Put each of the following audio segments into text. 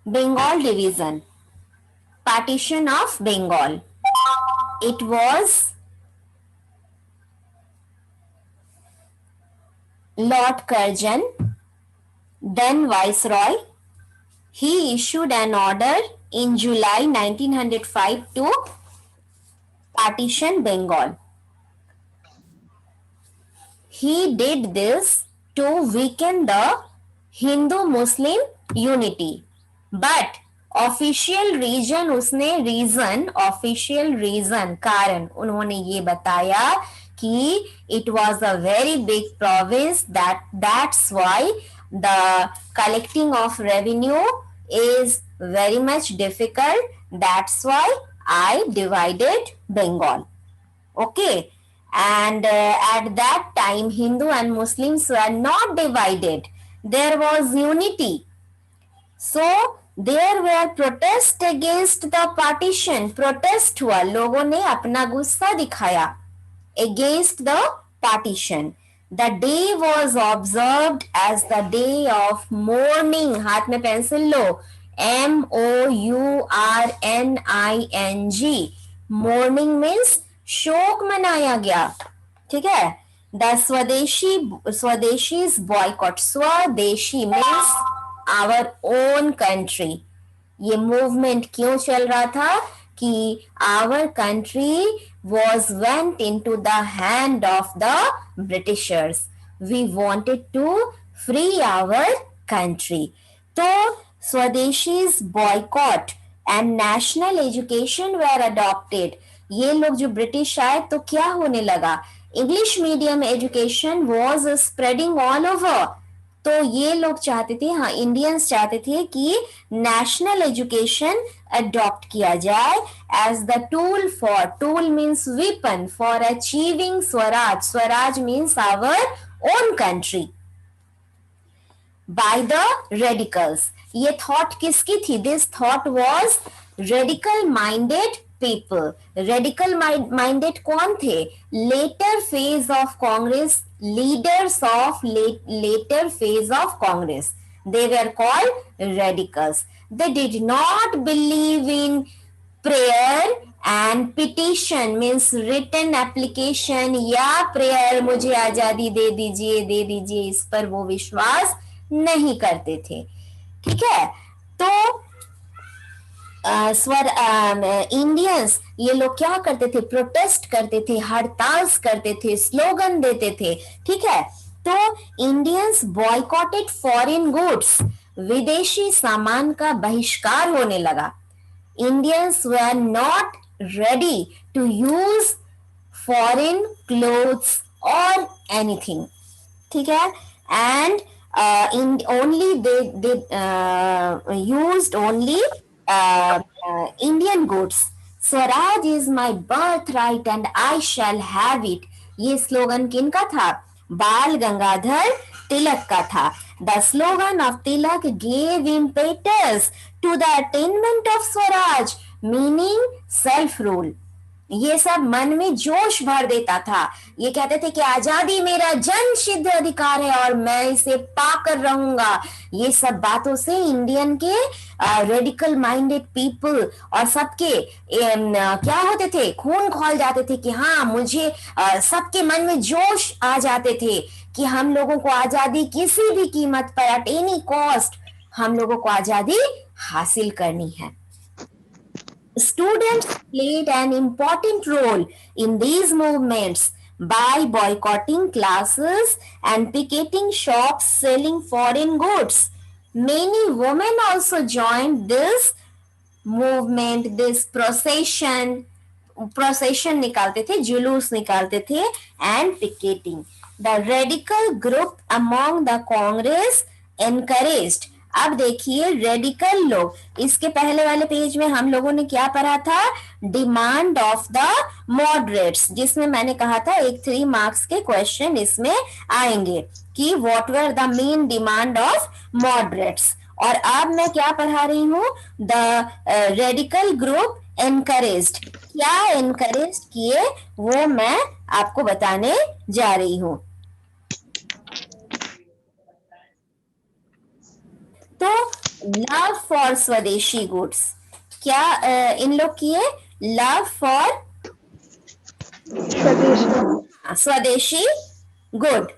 Bengal division, partition of Bengal. It was Lord Curzon, then Viceroy. He issued an order in July 1905 to partition Bengal. He did this to weaken the Hindu-Muslim unity. But official reason कारण उन्होंने ये बताया कि it was a very big province, that's why the collecting of revenue is very much difficult, that's why I divided Bengal. Okay, and at that time Hindu and Muslims were not divided, there was unity. So there were protests against the partition. Protest हुआ, लोगों ने अपना गुस्सा दिखाया against the partition. The day was observed as the day of mourning. हाथ में pencil लो, MOURNING. Mourning means शोक मनाया गया. ठीक है. The Swadeshis boycott. Swadeshi means our own country. ये मूवमेंट क्यों चल रहा था कि our country was went into the hand of the Britishers. We wanted to free our country. तो Swadeshis boycott and national education were adopted. ये लोग जो ब्रिटिश आए तो क्या होने लगा, English medium education was spreading all over. तो ये लोग चाहते थे, हाँ इंडियंस चाहते थे कि नेशनल एजुकेशन अडॉप्ट किया जाए as the tool means weapon for achieving swaraj. Swaraj means our own country by the radicals. ये थॉट किसकी थी? This thought was radical minded people. Radical minded कौन थे? Later phase of Congress, leaders of later phase of Congress. They were called radicals. They did not believe in prayer and petition means written application या prayer मुझे आजादी दे दीजिए इस पर वो विश्वास नहीं करते थे. ठीक है. तो इंडियंस ये लोग क्या करते थे? प्रोटेस्ट करते थे, हड़ताल करते थे, स्लोगन देते थे. ठीक है. तो इंडियंस बॉयकॉटेड फॉरेन गुड्स. विदेशी सामान का बहिष्कार होने लगा. Indians were not ready to use foreign clothes और एनीथिंग. ठीक है. And only they used only Indian goods. Swaraj is my birthright and I shall have it. ये स्लोगन किनका था? बाल गंगाधर तिलक का था. The slogan of Tilak gave impetus to the attainment of Swaraj, meaning self-rule. ये सब मन में जोश भर देता था. ये कहते थे कि आजादी मेरा जन सिद्ध अधिकार है और मैं इसे पाकर रहूंगा. ये सब बातों से इंडियन के रेडिकल माइंडेड पीपल और सबके क्या होते थे? खून खौल जाते थे कि हाँ मुझे सबके मन में जोश आ जाते थे कि हम लोगों को आजादी किसी भी कीमत पर एट एनी कॉस्ट हम लोगों को आजादी हासिल करनी है. Students played an important role in these movements by boycotting classes and picketing shops selling foreign goods. Many women also joined this movement, this procession निकालते थे, जुलूस निकालते थे and picketing. The radical group among the Congress encouraged. अब देखिए radical लोग, इसके पहले वाले पेज में हम लोगों ने क्या पढ़ा था? डिमांड ऑफ द मॉडरेट्स, जिसमें मैंने कहा था एक 3 मार्क्स के क्वेश्चन इसमें आएंगे कि what were the main demand of moderates. और अब मैं क्या पढ़ा रही हूँ? The radical group encouraged. क्या एनकरेज किए वो मैं आपको बताने जा रही हूँ. तो लव फॉर स्वदेशी गुड्स, क्या इन लोग किए? Love for swadeshi swadeshi good.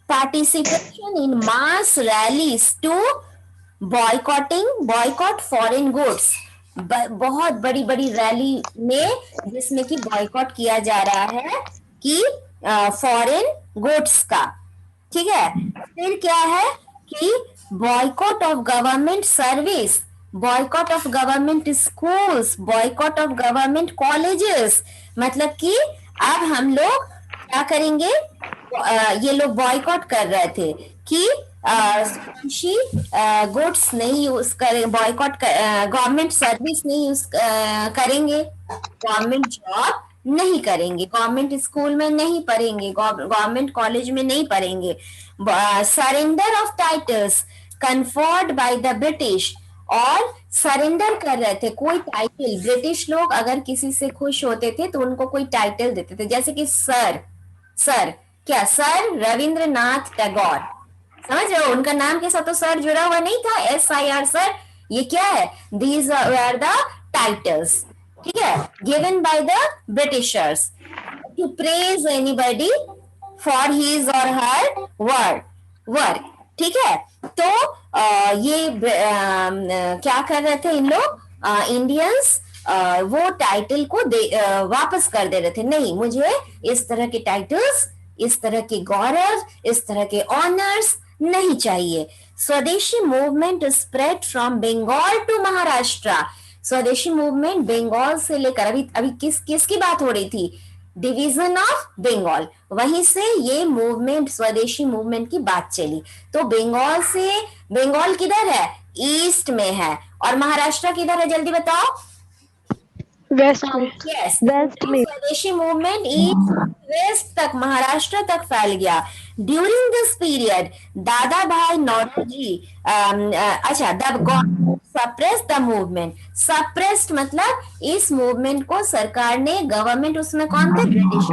Participation in mass rallies to boycott foreign goods, बहुत बड़ी बड़ी रैली में जिसमें कि बॉयकॉट किया जा रहा है कि फॉरेन गुड्स का। ठीक है, फिर क्या है कि boycott of government service, boycott of government schools, boycott of government colleges, मतलब कि अब हम लोग क्या करेंगे, ये लोग बॉयकॉट कर रहे थे कि स्वदेशी गुड्स नहीं यूज करें, बॉयकॉट गवर्नमेंट सर्विस नहीं यूज करेंगे, गवर्नमेंट जॉब नहीं करेंगे, गवर्नमेंट स्कूल में नहीं पढ़ेंगे, गवर्नमेंट कॉलेज में नहीं पढ़ेंगे, surrender of titles conferred bye the British, और सरेंडर कर रहे थे कोई टाइटल, ब्रिटिश लोग अगर किसी से खुश होते थे तो उनको कोई टाइटल देते थे, जैसे कि सर, सर क्या, सर रविंद्रनाथ टैगोर, समझ रहे हो, उनका नाम के साथ तो सर जुड़ा हुआ नहीं था, SIR सर, ये क्या है, दीज आर द टाइटल्स, ठीक है, given by the Britishers to praise anybody for his or her work, ठीक है। तो ये क्या कर रहे थे इन लोग, इंडियंस, वो टाइटल को वापस कर दे रहे थे, नहीं मुझे इस तरह के टाइटल्स, इस तरह के गौरव, इस तरह के ऑनर्स नहीं चाहिए। Swadeshi movement spread from Bengal to Maharashtra, swadeshi movement Bengal से लेकर, अभी अभी किसकी बात हो रही थी, डिवीजन ऑफ बंगाल, वहीं से ये मूवमेंट, स्वदेशी मूवमेंट की बात चली। तो बंगाल से, बंगाल किधर है, ईस्ट में है, और महाराष्ट्र किधर है, जल्दी बताओ। वेस्ट में। यस, वेस्ट में। स्वदेशी मूवमेंट ईस्ट वेस्ट तक, महाराष्ट्र तक फैल गया। ड्यूरिंग दिस पीरियड दादा भाई नौरोजी, अच्छा, the suppress the movement, suppressed मतलब इस मूवमेंट को सरकार ने, गवर्नमेंट उसमें कौन थे, ब्रिटिश,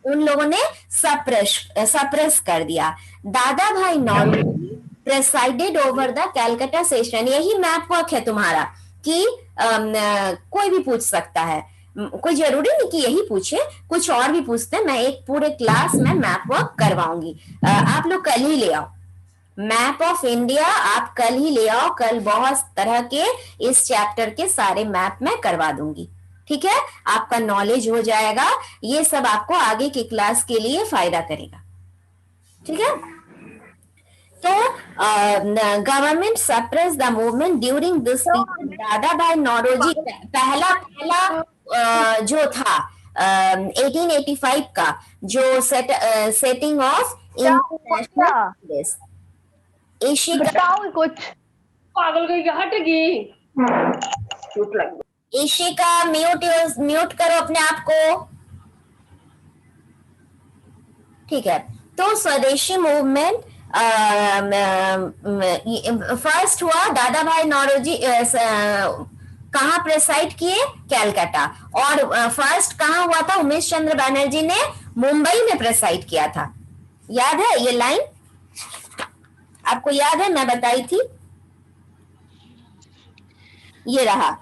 उन लोगों ने सप्रेस कर दिया। Dadabhai Naoroji presided over the Calcutta session, यही मैप वर्क है तुम्हारा कि कोई भी पूछ सकता है, कोई जरूरी नहीं कि यही पूछे, कुछ और भी पूछते हैं, मैं एक पूरे क्लास में मैप वर्क करवाऊंगी, आप लोग कल ही ले आओ, मैप ऑफ इंडिया आप कल ही ले आओ, कल बहुत तरह के इस चैप्टर के सारे मैप मैं करवा दूंगी, ठीक है, आपका नॉलेज हो जाएगा, ये सब आपको आगे की क्लास के लिए फायदा करेगा, ठीक है। तो government suppress the movement during this period, दादा भाई नौरोजी, पहला पहला जो था 1885 का जो setting of international Congress, Asia, बताओ कुछ, पागल गई हटेगी, एशिया का म्यूट करो अपने आप को, ठीक है। तो स्वदेशी मूवमेंट फर्स्ट हुआ, दादा भाई नौरोजी कहाँ प्रेसाइड किए, कैलकाटा, और फर्स्ट कहाँ हुआ था, उमेश चंद्र बनर्जी ने मुंबई में प्रेसाइड किया था, याद है ये लाइन, आपको याद है, मैं बताई थी, ये रहा,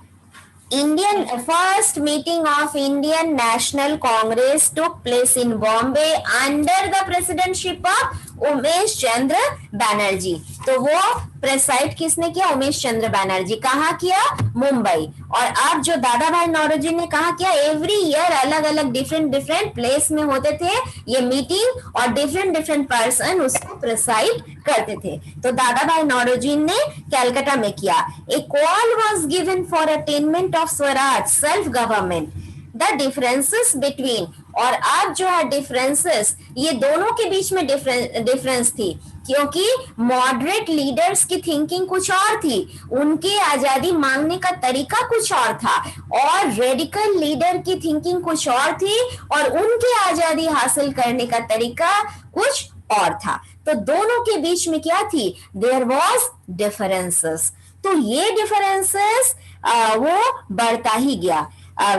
Indian first meeting of Indian National Congress took place in Bombay under the presidency of Umesh Chandra Banerjee, तो वो प्रेसाइड किसने किया, उमेश चंद्र बैनर्जी, कहाँ किया, मुंबई, और अब जो दादा भाई नौरोजी ने कहा किया, एवरी ईयर अलग अलग डिफरेंट प्लेस में होते थे ये मीटिंग, और डिफरेंट पर्सन उसको प्रेसाइड करते थे, तो दादा भाई नौरोजी ने कैलकाटा में किया। A call was given for attainment of Swaraj, self government, the differences between, और अब जो है डिफरेंसेस, ये दोनों के बीच में डिफरेंस थी, क्योंकि मॉडरेट लीडर्स की थिंकिंग कुछ और थी, उनके आजादी मांगने का तरीका कुछ और था, और रेडिकल लीडर की थिंकिंग कुछ और थी, और उनके आजादी हासिल करने का तरीका कुछ और था, तो दोनों के बीच में क्या थी, देयर वॉज डिफरेंसेस, तो ये डिफरेंसेस वो बढ़ता ही गया।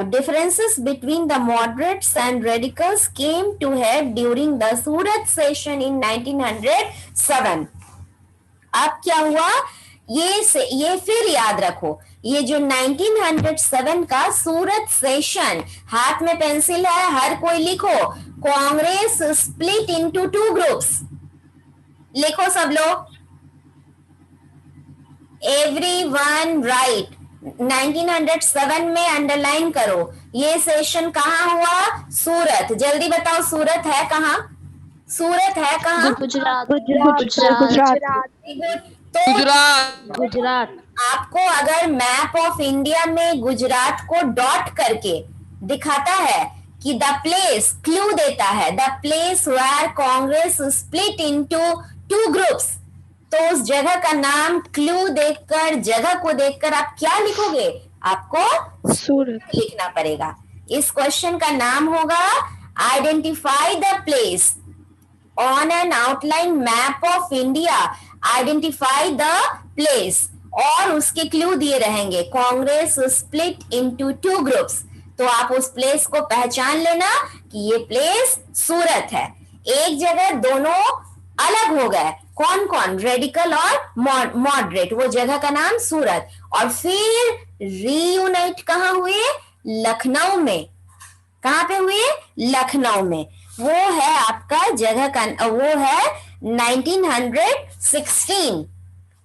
differences between the moderates and radicals came to head during the Surat session in 1907. अब क्या हुआ, ये फिर याद रखो, ये जो 1907 का सूरत सेशन, हाथ में पेंसिल है, हर कोई लिखो, कांग्रेस स्प्लिट इनटू 2 ग्रुप्स, लिखो सब लोग, एवरीवन राइट। 1907 में अंडरलाइन करो, ये सेशन कहाँ हुआ, सूरत। जल्दी बताओ सूरत है कहाँ, सूरत है कहाँ, गुजरात तो गुजरात। आपको अगर मैप ऑफ इंडिया में गुजरात को डॉट करके दिखाता है कि द प्लेस, क्लू देता है, the place where Congress split into 2 groups, तो उस जगह का नाम क्लू देखकर, जगह को देखकर आप क्या लिखोगे, आपको सूरत लिखना पड़ेगा। इस क्वेश्चन का नाम होगा identify the place on an outline map of India, identify the place, और उसके क्लू दिए रहेंगे, कांग्रेस स्प्लिट इनटू 2 ग्रुप्स, तो आप उस प्लेस को पहचान लेना कि ये प्लेस सूरत है। एक जगह दोनों अलग हो गए, कौन कौन, रेडिकल और मॉडरेट, वो जगह का नाम सूरत, और फिर रीयूनाइट कहाँ हुए, लखनऊ में। कहाँ पे हुए, लखनऊ में। वो है आपका जगह का, वो है 1916,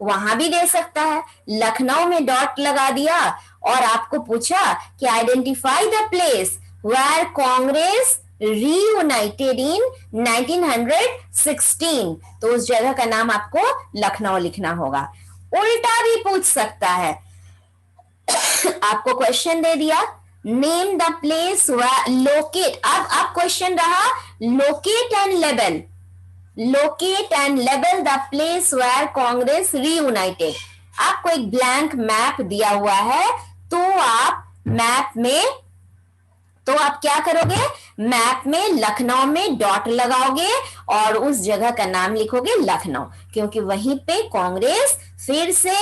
वहां भी दे सकता है, लखनऊ में डॉट लगा दिया और आपको पूछा कि identify the place where Congress reunited in 1916, तो उस जगह का नाम आपको लखनऊ लिखना होगा। उल्टा भी पूछ सकता है, आपको क्वेश्चन दे दिया, नेम द प्लेस लोकेट, अब क्वेश्चन रहा locate and label, locate and label the place where Congress reunited। आपको एक ब्लैंक मैप दिया हुआ है, तो आप मैप में, तो आप क्या करोगे, मैप में लखनऊ में डॉट लगाओगे और उस जगह का नाम लिखोगे लखनऊ, क्योंकि वहीं पे कांग्रेस फिर से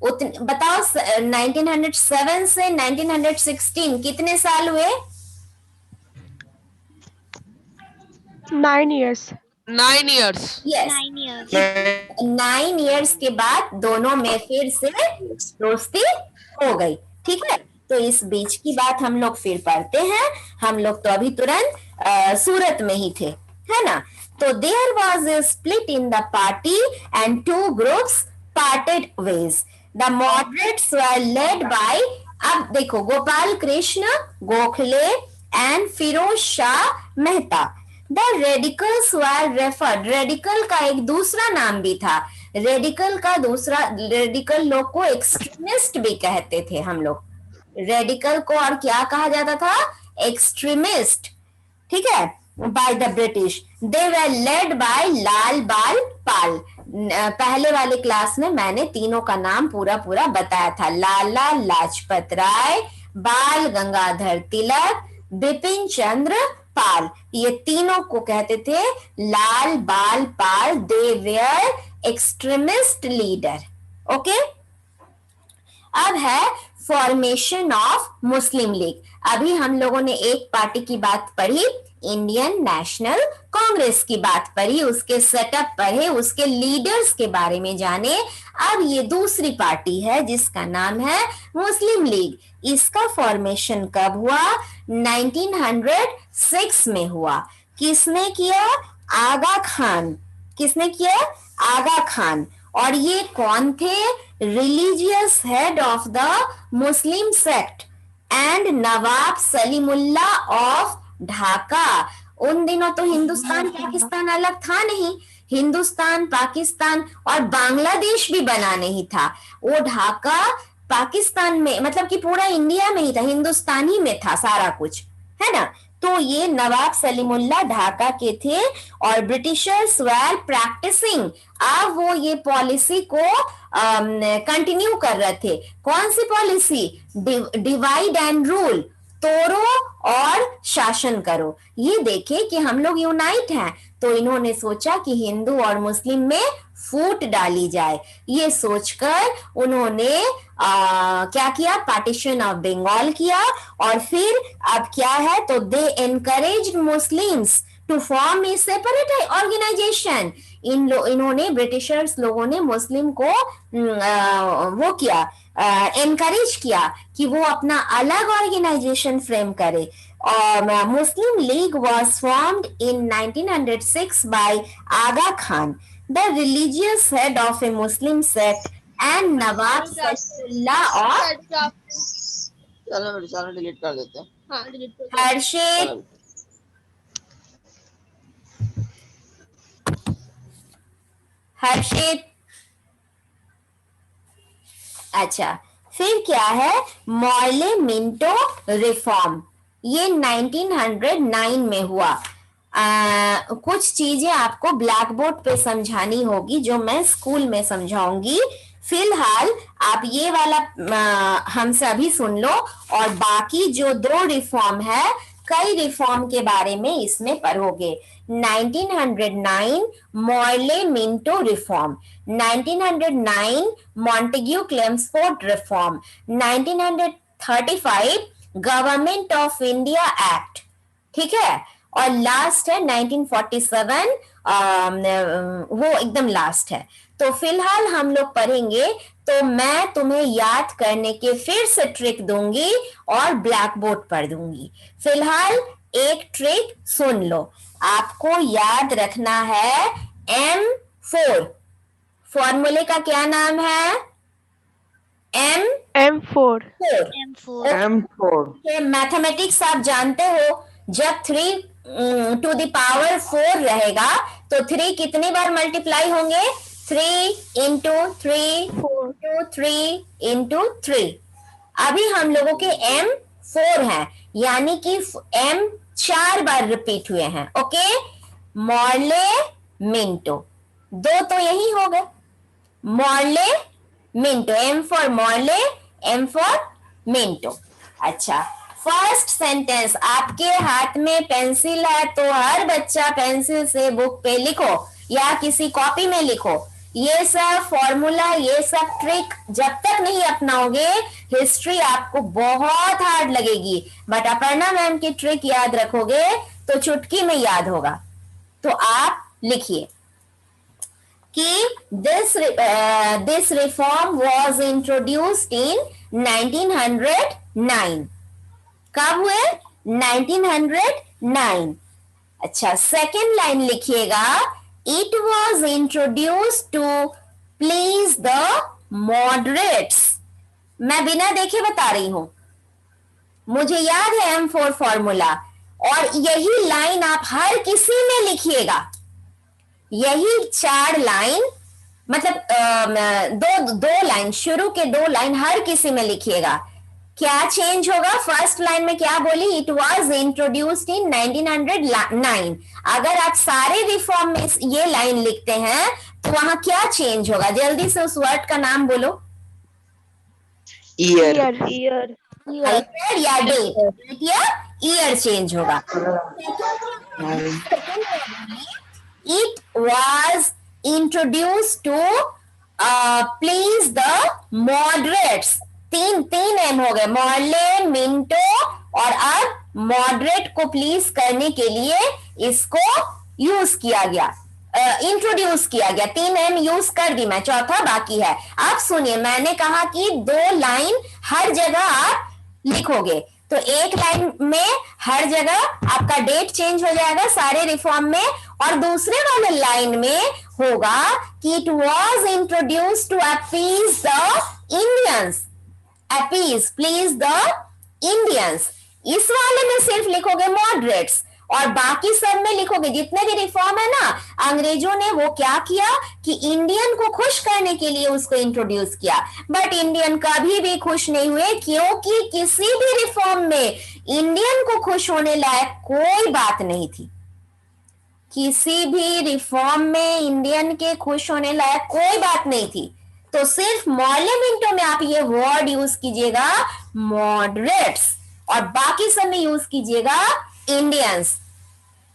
बताओ 1907 से 1916 कितने साल हुए, 9 years। 9 years। यस, 9 years के बाद दोनों में फिर से दोस्ती हो गई। ठीक है, तो इस बीच की बात हम लोग फिर पढ़ते हैं, हम लोग तो अभी तुरंत सूरत में ही थे, है ना। तो there was a split in the party and 2 groups parted ways. The moderates were led by, अब देखो, Gopal Krishna Gokhale and Firoz Shah Mehta. The radicals were referred, radical का एक दूसरा नाम भी था, रेडिकल लोग को एक्सट्रीमिस्ट भी कहते थे हम लोग, रेडिकल को और क्या कहा जाता था, एक्सट्रीमिस्ट। ठीक है, by the British. They were led by Lal Bal Pal. पहले वाले क्लास में मैंने तीनों का नाम पूरा बताया था, लाला लाजपत राय, बाल गंगाधर तिलक, बिपिन चंद्र पाल, ये तीनों को कहते थे लाल बाल पाल। दे वेयर एक्सट्रीमिस्ट लीडर। ओके, अब है फॉर्मेशन ऑफ मुस्लिम लीग। अभी हम लोगों ने एक पार्टी की बात पढ़ी, इंडियन नेशनल कांग्रेस की बात पढ़ी, उसके सेटअप पढ़े, उसके लीडर्स के बारे में जाने। अब ये दूसरी पार्टी है जिसका नाम है मुस्लिम लीग। इसका फॉर्मेशन कब हुआ, 1906 में हुआ। किसने किया, आगा खान। किसने किया, आगा खान। और ये कौन थे, religious head of the Muslim sect and Nawab Salimullah of Dhaka. उन दिनों तो हिंदुस्तान पाकिस्तान अलग था नहीं, हिंदुस्तान पाकिस्तान और बांग्लादेश भी बना नहीं था, वो ढाका पाकिस्तान में, मतलब कि पूरा इंडिया में ही था, हिंदुस्तान ही में था सारा कुछ, है ना। तो ये नवाब सलीमुल्ला ढाका के थे और ब्रिटिशर्स वर प्रैक्टिसिंग, अब वो ये पॉलिसी को कंटिन्यू कर रहे थे। कौन सी पॉलिसी, डिवाइड एंड रूल। तो तोड़ो और शासन करो। ये देखे कि हम लोग यूनाइट हैं, तो इन्होंने सोचा कि हिंदू और मुस्लिम में फूट डाली जाए। ये सोचकर उन्होंने क्या किया, पार्टीशन ऑफ बंगाल किया। और फिर अब क्या है, तो they encourage Muslims to form a separate organization. इन्होंने ब्रिटिशर्स लोगों ने मुस्लिम को वो किया, एनकरेज किया कि वो अपना अलग ऑर्गेनाइजेशन फ्रेम करे। Muslim League was formed in 1906 by Aga Khan, the religious head of a Muslim sect, and Nawab Saifullah और चलो मेरे चैनल डिलीट कर देते हैं। हाँ डिलीट कर हर्षित हर्षित अच्छा, फिर क्या है, मॉर्ले मिंटो रिफॉर्म, ये 1909 में हुआ। कुछ चीजें आपको ब्लैक बोर्ड पे समझानी होगी जो मैं स्कूल में समझाऊंगी। फिलहाल आप ये वाला हमसे अभी सुन लो, और बाकी जो 2 रिफॉर्म है, कई रिफॉर्म के बारे में इसमें पढ़ोगे। 1909 Morley Minto reform, 1909 Montague Chelmsford reform, 1935 government of India act, ठीक है, और लास्ट है 1947, वो एकदम लास्ट है। तो फिलहाल हम लोग पढ़ेंगे, तो मैं तुम्हें याद करने के फिर से ट्रिक दूंगी और ब्लैक बोर्ड पर दूंगी। फिलहाल एक ट्रिक सुन लो, आपको याद रखना है M4, फॉर्मूले का क्या नाम है, M4 मैथमेटिक्स आप जानते हो, जब 3 टू द पावर 4 रहेगा तो 3 कितनी बार मल्टीप्लाई होंगे, 3 इंटू 3 इंटू 3 इंटू 3। अभी हम लोगों के M4 हैं, यानी कि M 4 बार रिपीट हुए हैं। ओके, मॉर्ले मिंटो, 2 तो यही हो गए, Morley Minto, M for Morley, M for Minto. अच्छा, फर्स्ट सेंटेंस, आपके हाथ में पेंसिल है तो हर बच्चा पेंसिल से बुक पे लिखो या किसी कॉपी में लिखो। ये सब फॉर्मूला, ये सब ट्रिक जब तक नहीं अपनाओगे, हिस्ट्री आपको बहुत हार्ड लगेगी, बट अपर्णा मैम की ट्रिक याद रखोगे तो चुटकी में याद होगा। तो आप लिखिए कि this reform was introduced in 1909। कब हुए, 1909। अच्छा, सेकेंड लाइन लिखिएगा, it was introduce to please the moderates. मैं बिना देखे बता रही हूं, मुझे याद है M4 फॉर्मूला, और यही लाइन आप हर किसी में लिखिएगा, यही 4 लाइन, मतलब दो लाइन, शुरू के 2 लाइन हर किसी में लिखिएगा। क्या चेंज होगा, फर्स्ट लाइन में क्या बोली, इट वाज इंट्रोड्यूस्ड इन 1909। अगर आप सारे रिफॉर्म में ये लाइन लिखते हैं तो वहां क्या चेंज होगा, जल्दी से उस वर्ड का नाम बोलो। ईयर या डेट या ईयर चेंज होगा। It was introduced to please the moderates, तीन एम हो गए, मॉर्ले मिंटो, और अब मॉडरेट को प्लीज करने के लिए इसको यूज किया गया, इंट्रोड्यूस किया गया। 3 एम यूज कर दी मैं, चौथा बाकी है। अब सुनिए, मैंने कहा कि 2 लाइन हर जगह आप लिखोगे, तो एक लाइन में हर जगह आपका डेट चेंज हो जाएगा सारे रिफॉर्म में, और दूसरे वाले लाइन में होगा कि it was introduce to appease the Indians, appease please the Indians. इस वाले में सिर्फ लिखोगे मॉडरेट्स, और बाकी सब में लिखोगे जितने भी रिफॉर्म है ना, अंग्रेजों ने वो क्या किया कि इंडियन को खुश करने के लिए उसको इंट्रोड्यूस किया, बट इंडियन कभी भी खुश नहीं हुए, क्योंकि किसी भी रिफॉर्म में इंडियन को खुश होने लायक कोई बात नहीं थी। किसी भी रिफॉर्म में इंडियन के खुश होने लायक कोई बात नहीं थी। तो सिर्फ मॉर्ले मिंटो में आप ये वर्ड यूज कीजिएगा, मॉडरेट्स। और बाकी सब में यूज कीजिएगा इंडियंस।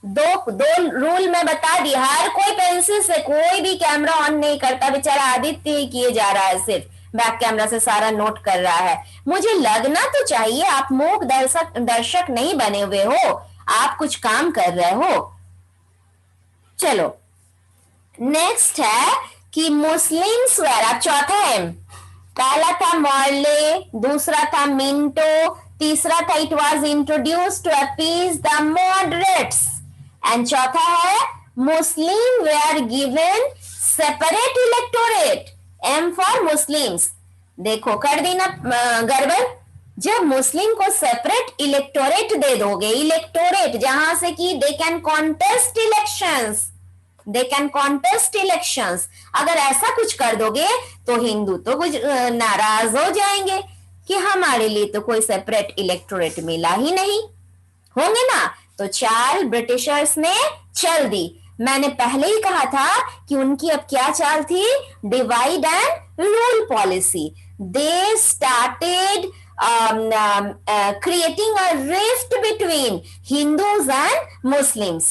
दो दो रूल मैं बता दी। हर कोई पेंसिल से कोई भी कैमरा ऑन नहीं करता, बेचारा आदित्य ही किए जा रहा है, सिर्फ बैक कैमरा से सारा नोट कर रहा है। मुझे लगना तो चाहिए आप मूक दर्शक नहीं बने हुए हो, आप कुछ काम कर रहे हो। चलो नेक्स्ट है कि मुस्लिम्स वेर, अब चौथा है, पहला था मॉर्ले, दूसरा था मिंटो, तीसरा था it was introduced to appease the moderates, and चौथा है Muslim were given separate electorate, aim for Muslims. देखो कर दी ना गड़बड़। जब मुस्लिम को सेपरेट इलेक्टोरेट दे दोगे, इलेक्टोरेट जहां से कि they can contest elections, they can contest elections, अगर ऐसा कुछ कर दोगे तो हिंदू तो कुछ नाराज हो जाएंगे कि हमारे लिए तो कोई सेपरेट इलेक्टोरेट मिला ही नहीं, होंगे ना। तो चाल ब्रिटिशर्स ने चल दी। मैंने पहले ही कहा था कि उनकी अब क्या चाल थी, divide and rule policy. They started creating a rift between Hindus and Muslims,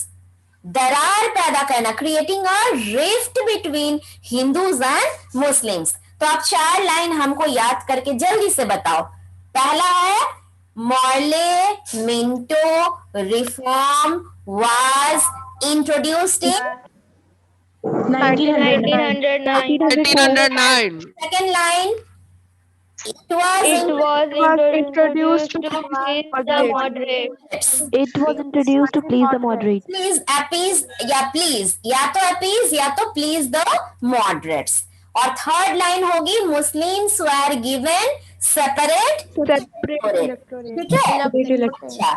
दरार पैदा करना, creating a rift between Hindus and Muslims. तो आप चार लाइन हमको याद करके जल्दी से बताओ। पहला है Morley Minto reform was introduced in 1909. Second line it was introduced to please the moderates. It was introduced to please the moderates. please appease या please, या तो appease या तो please the moderates। और थर्ड लाइन होगी Muslims were given separate ठीक है। अच्छा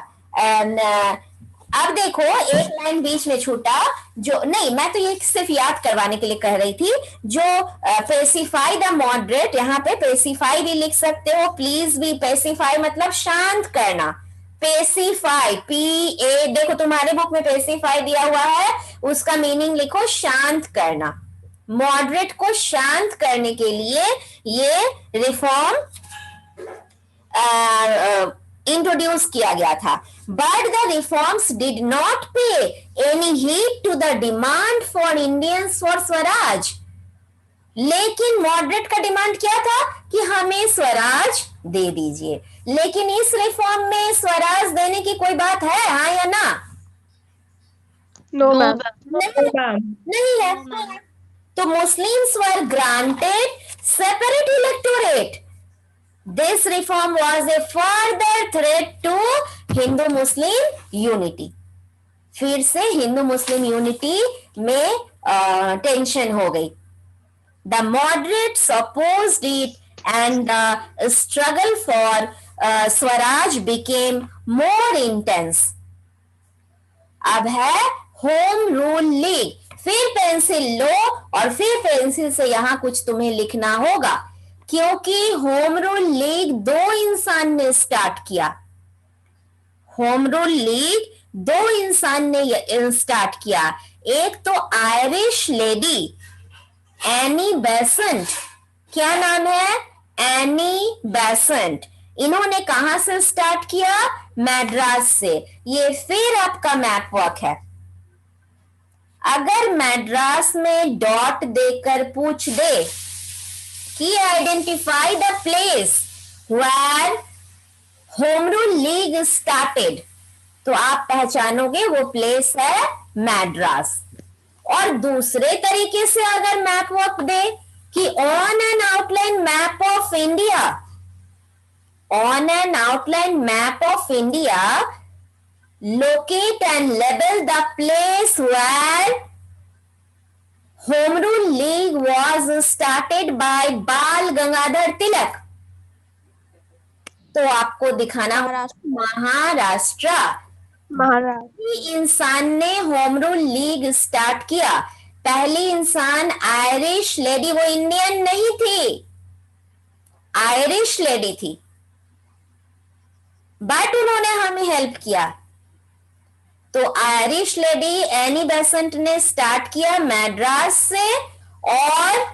अब देखो एक लाइन बीच में छूटा, जो नहीं, मैं तो ये सिर्फ याद करवाने के लिए कह रही थी, जो पेसिफाई द मॉडरेट, यहाँ पे पेसिफाई भी लिख सकते हो, प्लीज भी, पेसिफाई मतलब शांत करना, पेसिफाई PA, देखो तुम्हारे बुक में पेसिफाई दिया हुआ है, उसका मीनिंग लिखो शांत करना। मॉडरेट को शांत करने के लिए ये रिफॉर्म इंट्रोड्यूस किया गया था। But the reforms did not pay any heed to the demand for Indians for Swaraj. लेकिन मॉडरेट का डिमांड क्या था कि हमें स्वराज दे दीजिए। लेकिन इस रिफॉर्म में स्वराज देने की कोई बात है, हाँ या ना? No, ma'am. नहीं है। तो Muslims were granted separate electorate. This reform was a further threat to Hindu-Muslim unity. फिर से हिंदू मुस्लिम यूनिटी में टेंशन हो गई। The moderates opposed it, and the struggle for Swaraj became more intense. अब है होम रूल लीग। फिर pencil लो और फिर पेंसिल से यहाँ कुछ तुम्हें लिखना होगा, क्योंकि होम रूल लीग दो इंसान ने स्टार्ट किया। होम रूल लीग दो इंसान ने स्टार्ट किया। एक तो आयरिश लेडी एनी बेसेंट, क्या नाम है? Annie Besant. इन्होंने कहां से स्टार्ट किया? मैड्रास से। ये फिर आपका मैप वर्क है। अगर मैड्रास में डॉट देकर पूछ दे कि identify the place where home rule league started, तो आप पहचानोगे वो प्लेस है मैड्रास। और दूसरे तरीके से अगर मैप वर्क दे कि on an outline map of India, on an outline map of India locate and label the place where Home Rule League was started by बाल गंगाधर तिलक, तो आपको दिखाना महाराष्ट्र। इंसान ने होम रूल लीग स्टार्ट किया। पहली इंसान आयरिश लेडी, वो इंडियन नहीं थी, आयरिश लेडी थी, बट उन्होंने हमें हेल्प किया। तो आयरिश लेडी एनी बेसेंट ने स्टार्ट किया मैड्रास से, और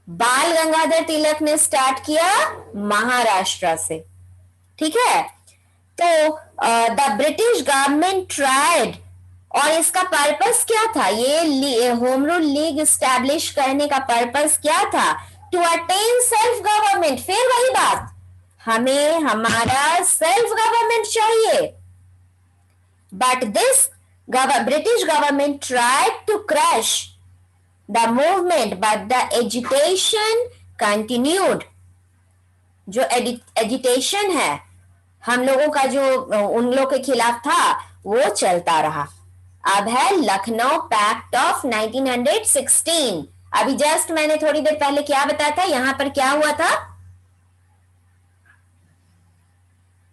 बाल गंगाधर तिलक ने स्टार्ट किया महाराष्ट्र से। ठीक है। तो द ब्रिटिश गवर्नमेंट ट्राइड, और इसका पर्पस क्या था, ये होम रूल लीग एस्टैब्लिश करने का पर्पस क्या था, टू अटेन सेल्फ गवर्नमेंट। फिर वही बात, हमें हमारा सेल्फ गवर्नमेंट चाहिए। But this British government tried to crush the movement, but the agitation continued. जो एजिटेशन है हम लोगों का, जो उन लोगों के खिलाफ था, वो चलता रहा। अब है लखनऊ पैक्ट ऑफ 1916। अभी जस्ट मैंने थोड़ी देर पहले क्या बताया था, यहां पर क्या हुआ था,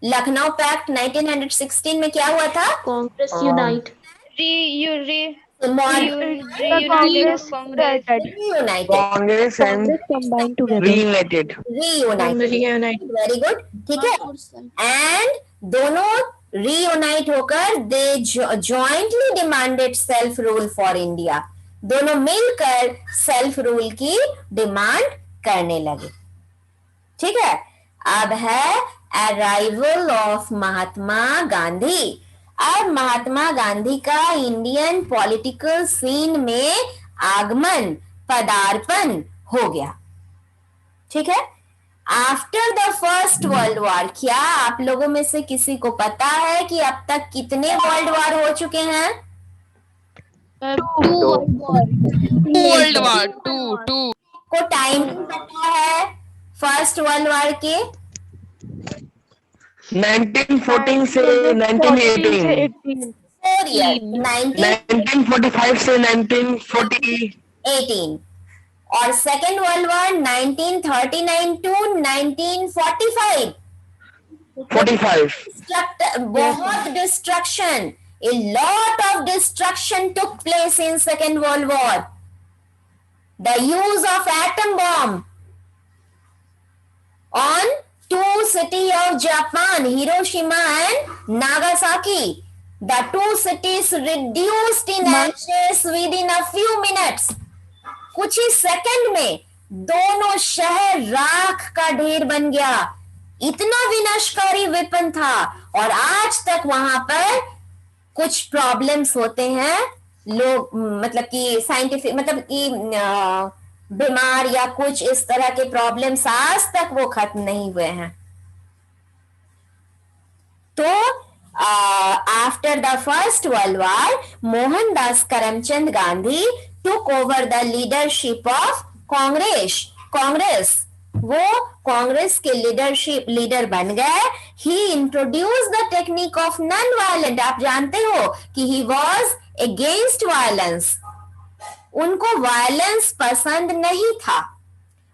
लखनऊ पैक्ट 1916 में क्या हुआ था, Congress unite. Congress united. United, Congress and Congress combined together. reunited. Reunited, very good, ठीक है। एंड दोनों रीयूनाइट होकर they jointly demanded self rule for India. दोनों मिलकर सेल्फ रूल की डिमांड करने लगे, ठीक है। अब है अराइवल ऑफ महात्मा गांधी। अब महात्मा गांधी का इंडियन पॉलिटिकल सीन में आगमन, पदार्पण हो गया, ठीक है। After the first world war, क्या आप लोगों में से किसी को पता है कि अब तक कितने वर्ल्ड वॉर हो चुके हैं? World War II. को टाइम पता है फर्स्ट वर्ल्ड वॉर के? 1914 से 1918, 4 ईयर, 1945 से 1948, और सेकेंड वर्ल्ड वॉर 1939 टू 1945। 45. बहुत destruction, a lot of destruction took place in second world war. The use of atom bomb on two cities of Japan, Hiroshima and Nagasaki. The two cities reduced in ashes within a few minutes. कुछ ही second में दोनों शहर राख का ढेर बन गया। इतना विनाशकारी वेपन था, और आज तक वहां पर कुछ प्रॉब्लम्स होते हैं, लोग मतलब कि साइंटिफिक, मतलब कि बीमार या कुछ इस तरह के प्रॉब्लम्स आज तक वो खत्म नहीं हुए हैं। तो after the first world war, Mohandas Karamchand Gandhi took over the leadership of Congress, वो कांग्रेस के लीडर बन गए। He introduce the technique of non violent. आप जानते हो कि ही वॉज अगेंस्ट वायलेंस, उनको वायलेंस पसंद नहीं था,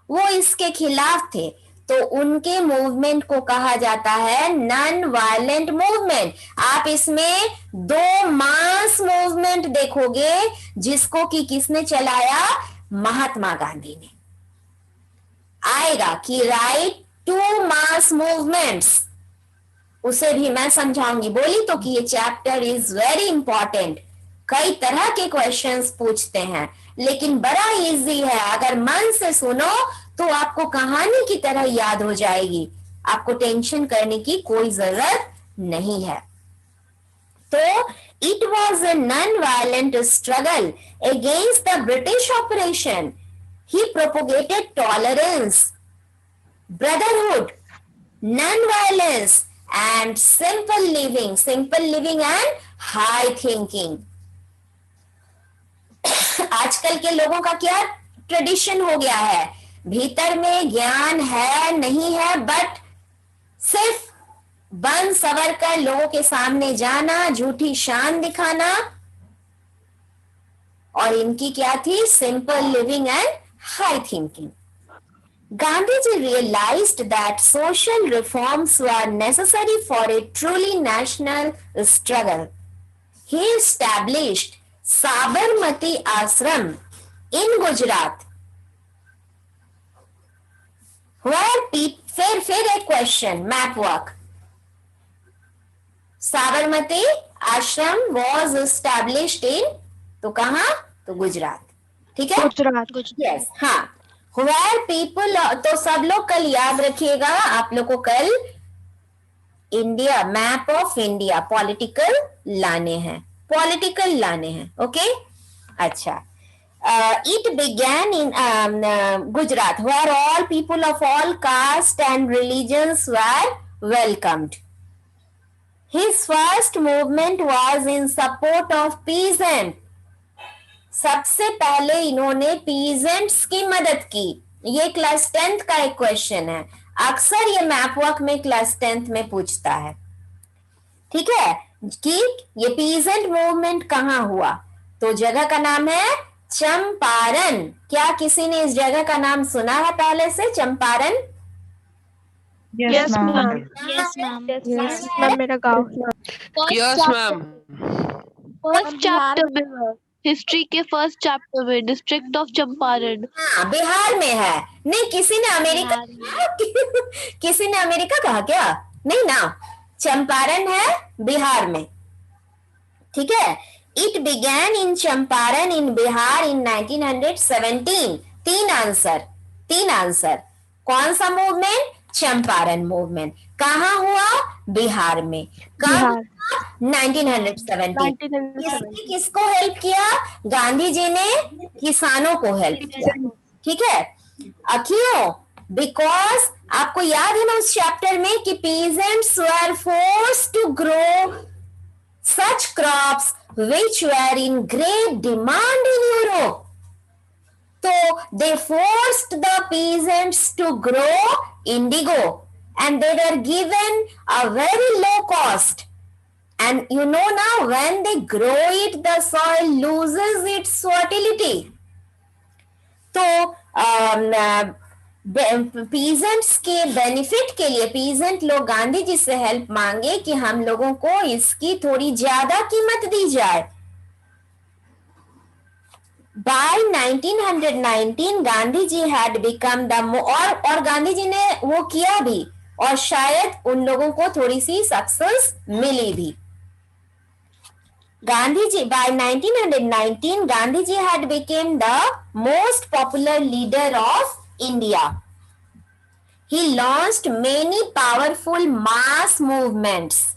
वो इसके खिलाफ थे। तो उनके मूवमेंट को कहा जाता है नॉन वायलेंट मूवमेंट। आप इसमें दो मास मूवमेंट देखोगे, जिसको कि किसने चलाया, महात्मा गांधी ने। आएगा कि राइट टू मास मूवमेंट्स, उसे भी मैं समझाऊंगी। बोली तो कि ये चैप्टर इज वेरी इंपॉर्टेंट, कई तरह के क्वेश्चंस पूछते हैं, लेकिन बड़ा इजी है। अगर मन से सुनो तो आपको कहानी की तरह याद हो जाएगी, आपको टेंशन करने की कोई जरूरत नहीं है। तो it was a non-violent struggle against the British operation. He propagated tolerance, brotherhood, non-violence and simple living and high thinking. आजकल के लोगों का क्या ट्रेडिशन हो गया है, भीतर में ज्ञान है नहीं है, बट सिर्फ बन सवर कर लोगों के सामने जाना, झूठी शान दिखाना, और इनकी क्या थी, simple living and high thinking. Gandhiji realized that social reforms were necessary for a truly national struggle. He established Sabarmati Ashram in Gujarat, where फिर एक क्वेश्चन, मैप वर्क। साबरमती आश्रम वॉज एस्टैब्लिश्ड इन, तो कहां, तो गुजरात, ठीक है, गुजरात। यस, हाँ। Where people, तो सब लोग कल याद रखिएगा, आप लोग को कल India, map of India, political लाने हैं, पॉलिटिकल लाने हैं, ओके। अच्छा, it began in Gujarat, where all people of all caste and religions were welcomed. His first movement was in support of peasant. सबसे पहले इन्होंने पीजेंट्स की मदद की। ये क्लास 10th का एक क्वेश्चन है, अक्सर ये मैप वर्क में क्लास 10th में पूछता है, ठीक है, कि ये पीजेंट मूवमेंट कहाँ हुआ। तो जगह का नाम है चंपारण। क्या किसी ने इस जगह का नाम सुना है पहले से, Champaran? Yes, ma'am. Yes, ma'am. Yes, ma'am. मेरा गाँव। Yes, ma'am. फर्स्ट चैप्टर में, हिस्ट्री के फर्स्ट चैप्टर में, डिस्ट्रिक्ट ऑफ चंपारण। हाँ, बिहार में है। नहीं, किसी ने अमेरिका किसी ने अमेरिका कहा क्या? नहीं ना, चंपारण है बिहार में, ठीक है। इट बिगैन इन चंपारण इन बिहार इन 1917। तीन आंसर। कौन सा मूवमेंट? चंपारण मूवमेंट। कहाँ हुआ? बिहार में। कब? 1917। किसको हेल्प किया? गांधी जी ने किसानों को हेल्प किया, ठीक है। क्यों? बिकॉज आपको याद है ना उस चैप्टर में कि peasants were forced to grow such crops which were in great demand in Europe. So they forced the peasants to grow indigo and they were given a very low cost. And you know now when they grow it, the soil loses its fertility. तो peasants के benefit के लिए peasant लोग गांधी जी से help मांगे कि हम लोगों को इसकी थोड़ी ज्यादा कीमत दी जाए। By 1919 Gandhi ji had become the और गांधी जी ने वो किया भी, और शायद उन लोगों को थोड़ी सी सक्सेस मिली भी। Gandhi ji by 1919 Gandhi ji had become the most popular leader of India. He launched many powerful mass movements.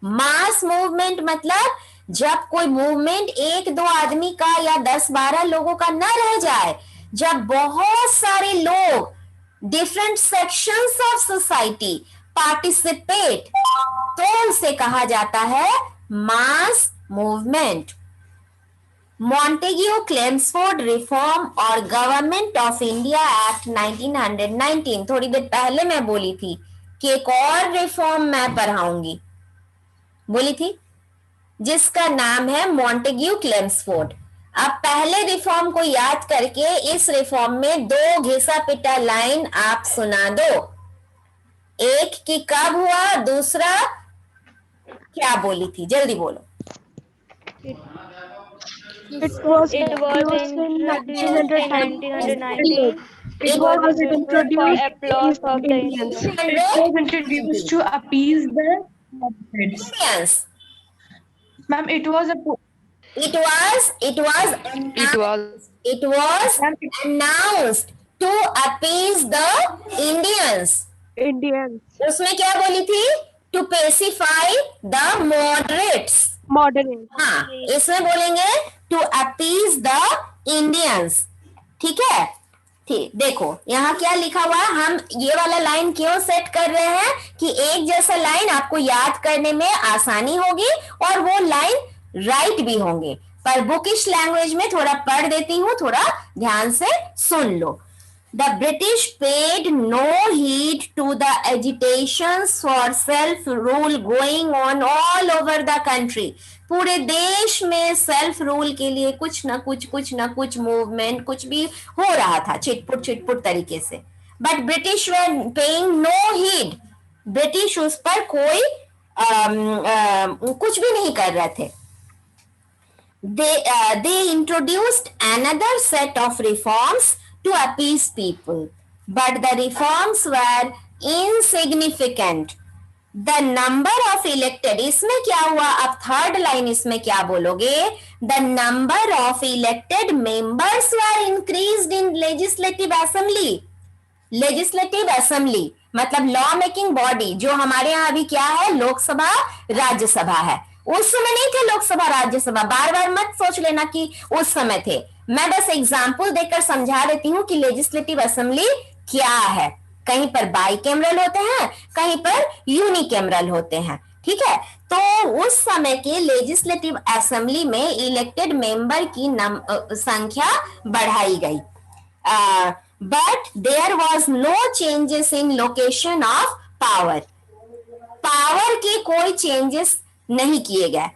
Mass movement मतलब जब कोई मूवमेंट एक दो आदमी का या 10-12 लोगों का न रह जाए, जब बहुत सारे लोग different sections of society participate, तो उसे कहा जाता है mass movement. Montagu Chelmsford reform और गवर्नमेंट ऑफ इंडिया एक्ट 1919, थोड़ी देर पहले मैं बोली थी कि एक और रिफॉर्म मैं पढ़ाऊंगी, बोली थी, जिसका नाम है मॉन्टेग्यू क्लेम्सफोर्ड। अब पहले रिफॉर्म को याद करके इस रिफॉर्म में 2 घिसा पिटा लाइन आप सुना दो। एक कि कब हुआ, दूसरा क्या बोली थी, जल्दी बोलो। It was introduced in 1919. It was introduced for applause of the Indians. It was introduced to appease the moderates. Indians. Ma'am, it was announced to appease the Indians. उसमें क्या बोली थी? To pacify the moderates. हाँ, इसमें बोलेंगे to appease the Indians, ठीक है। ठीक, देखो यहाँ क्या लिखा हुआ है। हम ये वाला लाइन क्यों सेट कर रहे हैं कि एक जैसा लाइन आपको याद करने में आसानी होगी और वो लाइन राइट भी होंगे, पर बुकिश लैंग्वेज में थोड़ा पढ़ देती हूँ, थोड़ा ध्यान से सुन लो। The British paid no heed to the agitations for self-rule going on all over the country. पूरे देश में सेल्फ रूल के लिए कुछ ना कुछ मूवमेंट कुछ भी हो रहा था, चिटपुट तरीके से। But British were paying no heed, British उस पर कोई कुछ भी नहीं कर रहे थे। They introduced another set of reforms to appease people, but the reforms were insignificant. The number of elected, इसमें क्या हुआ? अब थर्ड लाइन इसमें क्या बोलोगे? The number of elected members were increased in legislative assembly. मतलब लॉ मेकिंग बॉडी जो हमारे यहाँ अभी क्या है, लोकसभा राज्यसभा है। उस समय नहीं थे लोकसभा राज्यसभा, बार बार मत सोच लेना कि उस समय थे। मैं बस एग्जाम्पल देकर समझा देती हूँ कि लेजिस्लेटिव असेंबली क्या है। कहीं पर बाइकैमरल होते हैं, कहीं पर यूनिकैमरल होते हैं, ठीक है। तो उस समय के लेजिस्लेटिव असेंबली में इलेक्टेड मेंबर की संख्या बढ़ाई गई, but there was no changes in location of power. Power के कोई चेंजेस नहीं किए गए।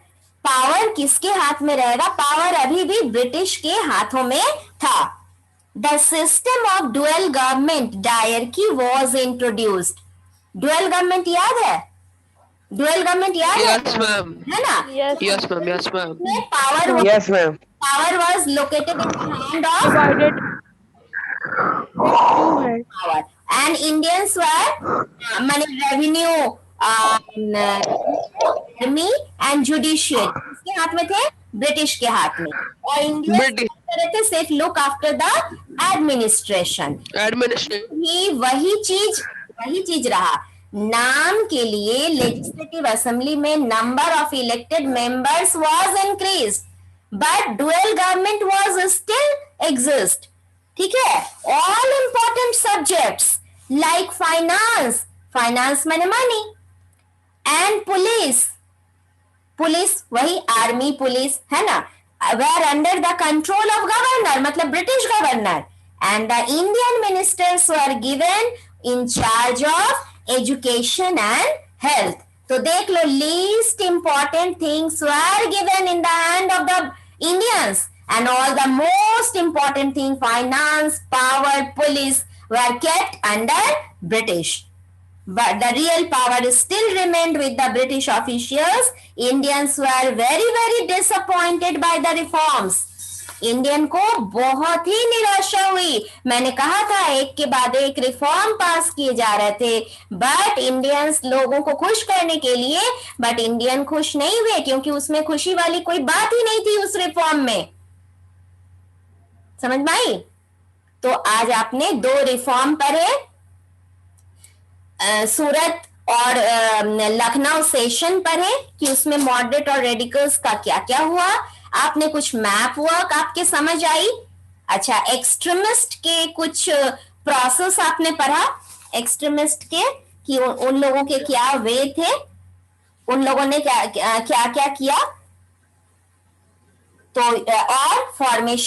पावर किसके हाथ में रहेगा? पावर अभी भी ब्रिटिश के हाथों में था। The system of dual government dyarchy was introduced. Dual government याद है? डुअल गवर्नमेंट याद Yes, ma'am. है ना? Yes, ma'am. Yes, ma'am. Power Yes, ma'am. power was located in the hand of Divided two heads. power, and Indians were revenue, army and judiciary किसके हाथ में थे? British के हाथ में। और इंडियंस British. क्या कर रहे थे? सिर्फ look after the administration. Administration. ही वही चीज रहा। नाम के लिए लेजिस्लेटिव असेंबली में number of elected members was increased, but dual government was still exist, ठीक है। All important subjects like finance माने मनी, एंड पुलिस वही आर्मी पुलिस है ना, were under the control of governor, मतलब British governor, and the Indian ministers were given in charge of education and health. तो देख लो, least important things were given in the hand of the Indians, and all the most important thing, finance, power, police, were kept under British. But the real power still remained with the British officials. Indians were very, very disappointed by the reforms. Indian को बहुत ही निराशा हुई। मैंने कहा था एक के बाद एक रिफॉर्म पास किए जा रहे थे, बट इंडियंस लोगों को खुश करने के लिए, बट इंडियन खुश नहीं हुए क्योंकि उसमें खुशी वाली कोई बात ही नहीं थी उस रिफॉर्म में। समझ में आई? तो आज आपने 2 रिफॉर्म पढ़े, सूरत और लखनऊ सेशन पढ़े कि उसमें मॉडरेट और रेडिकल्स का क्या क्या हुआ। आपने कुछ मैप वर्क आपके समझ आई। अच्छा, एक्सट्रीमिस्ट के कुछ प्रोसेस आपने पढ़ा, एक्सट्रीमिस्ट के कि उन लोगों के क्या वे थे, उन लोगों ने क्या क्या किया। तो और फॉर्मेशन